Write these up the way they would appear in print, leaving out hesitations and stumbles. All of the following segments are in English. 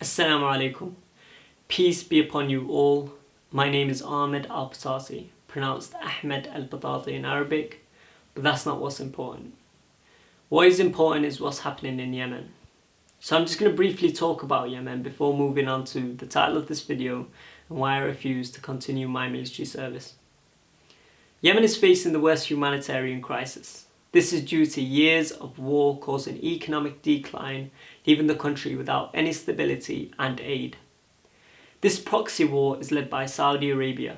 Assalamu alaikum. Peace be upon you all. My name is Ahmed Al-Batati, pronounced Ahmed Al-Batati in Arabic, but that's not what's important. What is important is what's happening in Yemen. So I'm just going to briefly talk about Yemen before moving on to the title of this video and why I refuse to continue my military service. Yemen is facing the worst humanitarian crisis. This is due to years of war causing economic decline, leaving the country without any stability and aid. This proxy war is led by Saudi Arabia.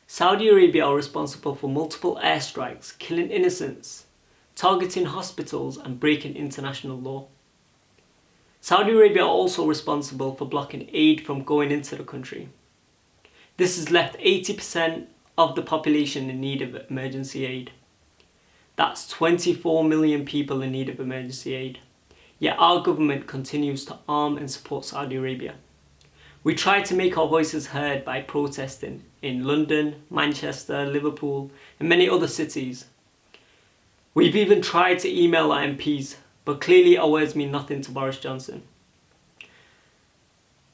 Saudi Arabia are responsible for multiple airstrikes, killing innocents, targeting hospitals and breaking international law. Saudi Arabia are also responsible for blocking aid from going into the country. This has left 80% of the population in need of emergency aid. That's 24 million people in need of emergency aid. Yet our government continues to arm and support Saudi Arabia. We try to make our voices heard by protesting in London, Manchester, Liverpool, and many other cities. We've even tried to email our MPs, but clearly our words mean nothing to Boris Johnson.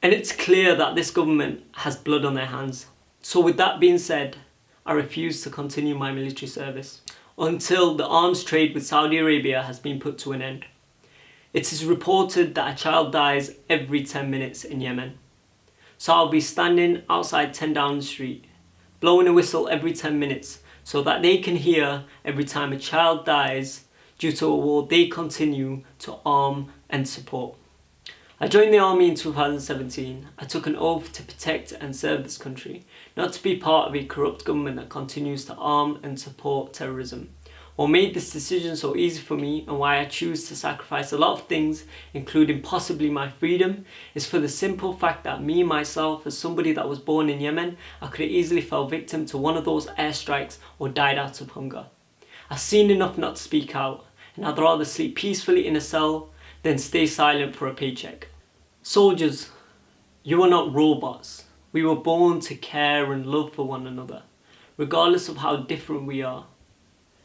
And it's clear that this government has blood on their hands. So with that being said, I refuse to continue my military service until the arms trade with Saudi Arabia has been put to an end. It is reported that a child dies every 10 minutes in Yemen. So I'll be standing outside 10 Downing Street, blowing a whistle every 10 minutes so that they can hear every time a child dies due to a war they continue to arm and support. I joined the army in 2017. I took an oath to protect and serve this country, not to be part of a corrupt government that continues to arm and support terrorism. What made this decision so easy for me and why I choose to sacrifice a lot of things, including possibly my freedom, is for the simple fact that me, myself, as somebody that was born in Yemen, I could have easily fell victim to one of those airstrikes or died out of hunger. I've seen enough not to speak out, and I'd rather sleep peacefully in a cell than stay silent for a paycheck. Soldiers, you are not robots. We were born to care and love for one another, regardless of how different we are.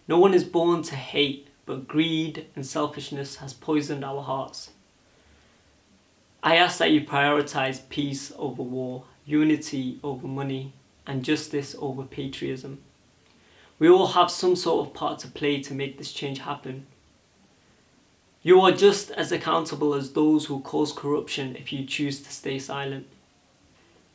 No one is born to hate, but greed and selfishness has poisoned our hearts. I ask that you prioritize peace over war, unity over money, and justice over patriotism. We all have some sort of part to play to make this change happen. You are just as accountable as those who cause corruption if you choose to stay silent.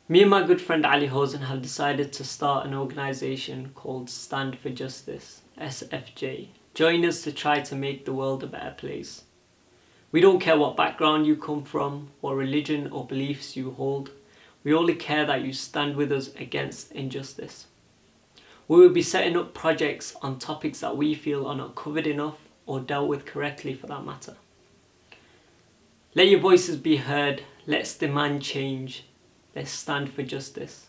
Me and my good friend Ali Hosen have decided to start an organisation called Stand for Justice, SFJ. Join us to try to make the world a better place. We don't care what background you come from, what religion or beliefs you hold. We only care that you stand with us against injustice. We will be setting up projects on topics that we feel are not covered enough or dealt with correctly for that matter. Let your voices be heard. Let's demand change. Let's stand for justice.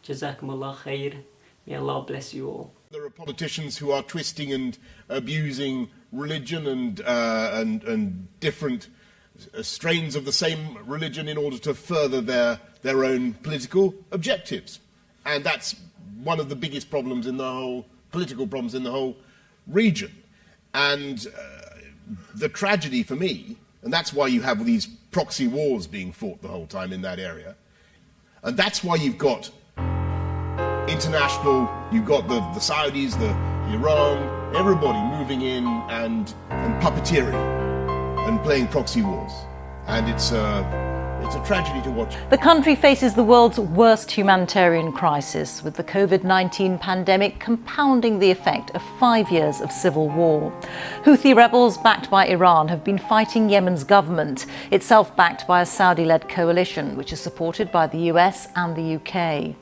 Jazakumullah khair. May Allah bless you all. There are politicians who are twisting and abusing religion and different strains of the same religion in order to further their own political objectives. And that's one of the biggest problems in the whole, political problems in the whole region. And the tragedy for me, and that's why you have these proxy wars being fought the whole time in that area, and that's why you've got international, you've got the Saudis, the Iran, everybody moving in and puppeteering and playing proxy wars. And it's a tragedy to watch. The country faces the world's worst humanitarian crisis, with the COVID-19 pandemic compounding the effect of 5 years of civil war. Houthi rebels backed by Iran have been fighting Yemen's government, itself backed by a Saudi-led coalition, which is supported by the US and the UK.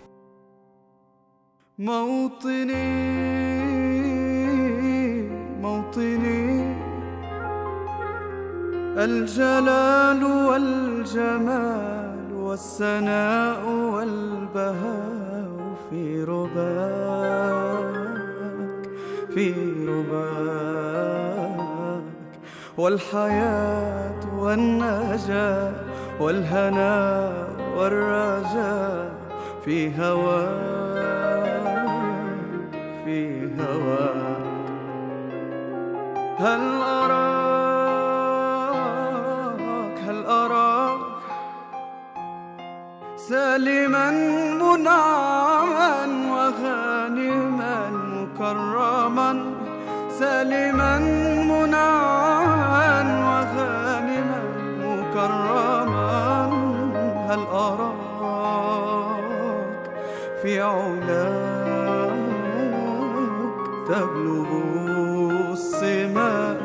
الجلال والجمال والسناء والبهاء في رباك والحياة والنجاة والهناء والرجاء في هواك هل أراك سالما منعما وغانما مكرما سالما منعما وغانما مكرما هل أراك في علاك تبلغ السماء